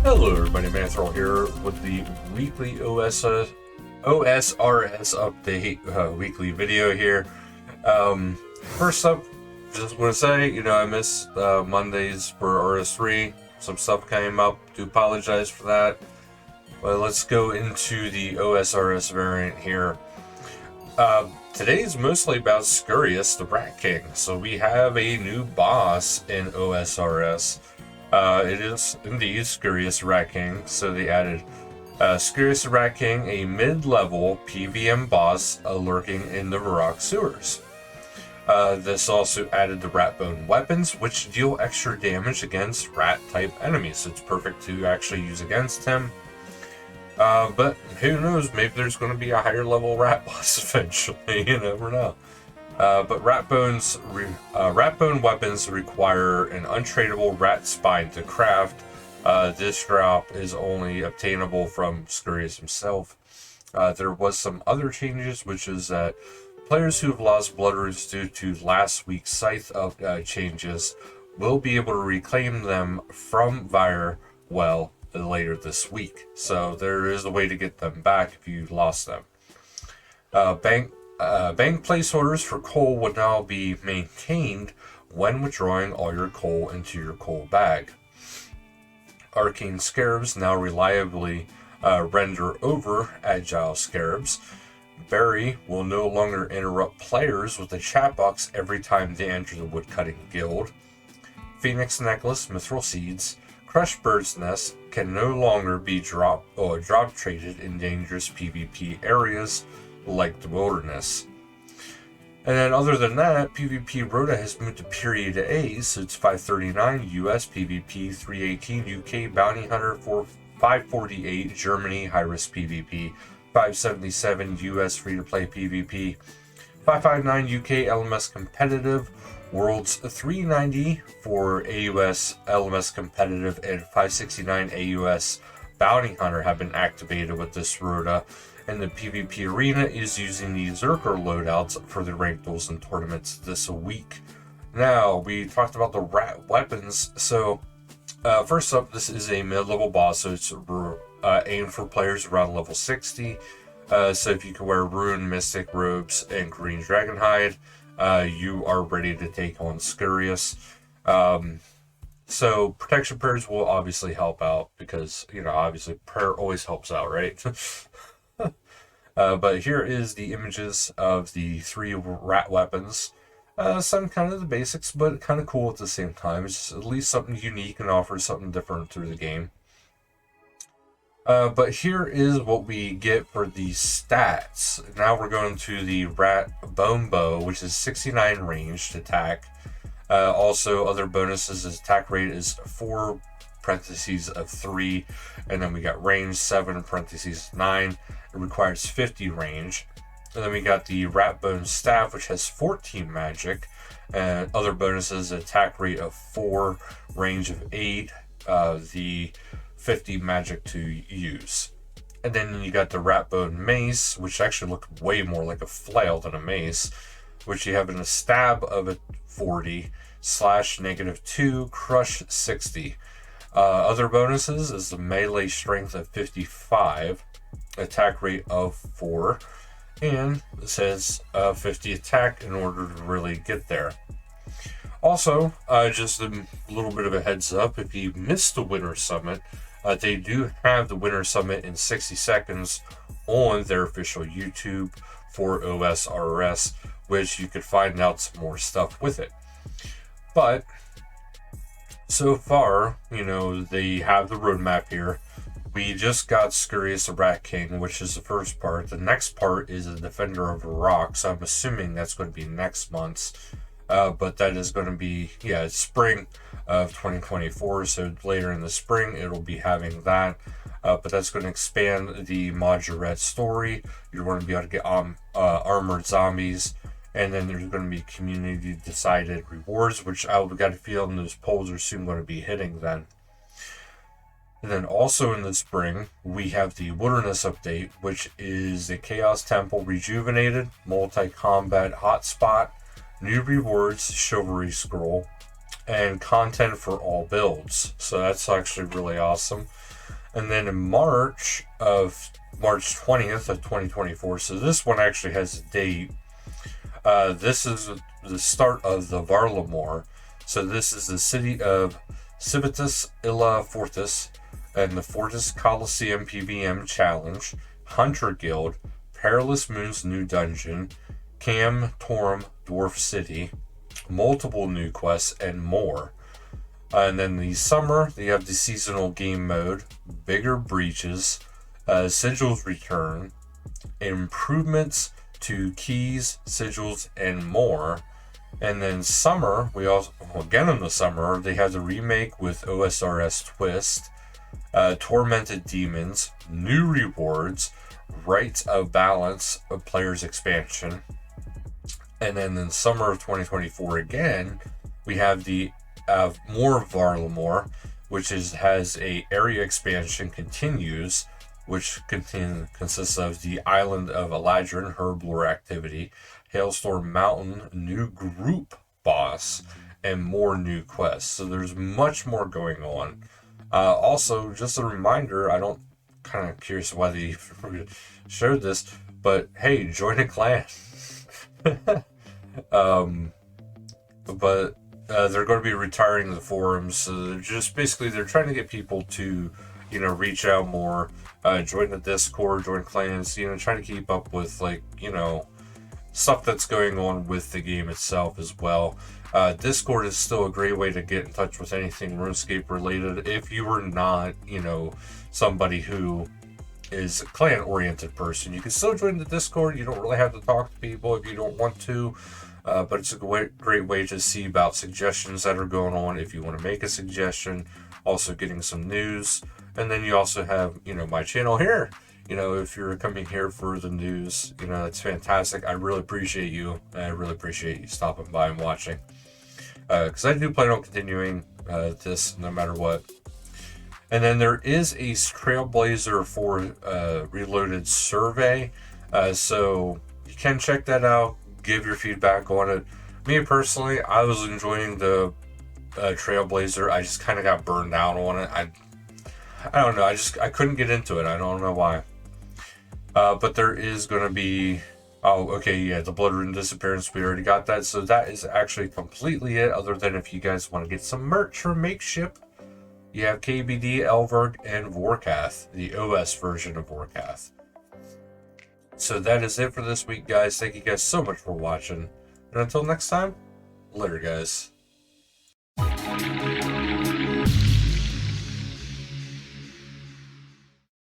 Hello everybody, Manithral here with the weekly OSRS update, weekly video here. First up, just want to say, I missed Mondays for RS3. Some stuff came up, do apologize for that. But let's go into the OSRS variant here. Today's mostly about Scurrius, the Rat King. So we have a new boss in OSRS. It is indeed Scurrius Rat King, so they added Scurrius Rat King, a mid-level PVM boss lurking in the Varrock sewers. This also added the rat bone weapons, which deal extra damage against rat-type enemies, so it's perfect to actually use against him. But who knows, maybe there's going to be a higher level rat boss eventually, you never know. But rat bone weapons require an untradeable rat spine to craft. This drop is only obtainable from Scurrius himself. There was some other changes, which is that players who have lost blood roots due to last week's scythe changes will be able to reclaim them from Vire later this week. So there is a way to get them back if you lost them. Bank placeholders for coal would now be maintained when withdrawing all your coal into your coal bag. Arcane scarabs now reliably render over agile scarabs. Berry will no longer interrupt players with a chat box every time they enter the woodcutting guild. Phoenix necklace, mithril seeds, crushed bird's nest can no longer be drop traded in dangerous PvP areas like the wilderness. And then other than that, PvP Rota has moved to period A, so it's 539 US PvP, 318 UK Bounty Hunter, 548 Germany high risk PvP, 577 US free to play PvP, 559 UK LMS competitive, Worlds 390 for AUS LMS competitive, and 569 AUS Bounty Hunter have been activated with this Rota. And the PvP Arena is using the Zerker loadouts for the ranked duels and tournaments this week. Now, we talked about the rat weapons. So, first up, this is a mid-level boss, so it's aimed for players around level 60. So if you can wear Rune, Mystic Robes, and Green Dragonhide, you are ready to take on Scurrius. So, protection prayers will obviously help out, because, obviously prayer always helps out, right? But here is the images of the three rat weapons. Some kind of the basics, but kind of cool at the same time. It's at least something unique and offers something different through the game. But here is what we get for the stats. Now we're going to the rat bone bow, which is 69 ranged attack. Also, other bonuses, his attack rate is 4 parentheses of 3, and then we got range 7 parentheses 9. It requires 50 range. And then we got the rat bone staff, which has 14 magic, and other bonuses, attack rate of 4, range of 8, the 50 magic to use. And then you got the rat bone mace, which actually looked way more like a flail than a mace, which you have in a stab of a 40, slash -2, crush 60. Other bonuses is the melee strength of 55, attack rate of 4, and it says 50 attack in order to really get there. Also, just a little bit of a heads up, if you missed the Winter Summit, they do have the Winter Summit in 60 seconds on their official YouTube for OSRS, which you could find out some more stuff with it. But so far, they have the roadmap here. We just got Scurrius the Rat King, which is the first part. The next part is the Defender of Rock, so I'm assuming that's going to be next month's. But that is going to be, it's spring of 2024, so later in the spring it'll be having that. But that's going to expand the Majorette story. You're going to be able to get armored zombies, and then there's going to be community decided rewards, which I've got a feeling those polls are soon going to be hitting then. And then also in the spring, we have the Wilderness update, which is the Chaos Temple rejuvenated, multi-combat hotspot, new rewards, chivalry scroll, and content for all builds. So that's actually really awesome. And then in March 20th of 2024, so this one actually has a date. This is the start of the Varlamore. So this is the city of Civitas Illa Fortis and the Fortis Coliseum PVM Challenge, Hunter Guild, Perilous Moon's new dungeon, Cam Torum Dwarf City, multiple new quests, and more. And then the summer, they have the seasonal game mode, bigger breaches, sigils return, improvements to keys, sigils, and more. And then summer, we also, again in the summer, they have the remake with OSRS Twist, Tormented Demons, new rewards, Rites of Balance of Players Expansion. And then in summer of 2024 again, we have the more Varlamore, which has a area expansion continues, which consists of the Island of Eladrin Herblore activity, Hailstorm Mountain new group boss, and more new quests. So there's much more going on. Also, just a reminder, I don't, kind of curious why they showed this, but hey, join a clan. But they're going to be retiring the forums. So they're trying to get people to, reach out more, join the Discord, join clans, trying to keep up with, stuff that's going on with the game itself as well. Discord is still a great way to get in touch with anything RuneScape related. If you are not, somebody who is a clan oriented person, you can still join the Discord. You don't really have to talk to people if you don't want to. But it's a great way to see about suggestions that are going on if you want to make a suggestion. Also getting some news. And then you also have, my channel here. If you're coming here for the news, it's fantastic. I really appreciate you. I really appreciate you stopping by and watching. Because I do plan on continuing this no matter what. And then there is a Trailblazer 4 Reloaded survey. So you can check that out. Give your feedback on it. Me personally, I was enjoying the Trailblazer. I just kind of got burned out on it. I don't know. I couldn't get into it. I don't know why. But there is going to be... Oh, okay, yeah, the Blood Rune Disappearance, we already got that. So that is actually completely it, other than if you guys want to get some merch from Makeshift. You have KBD, Elverg, and Vorkath, the OS version of Vorkath. So that is it for this week, guys. Thank you guys so much for watching. And until next time, later, guys.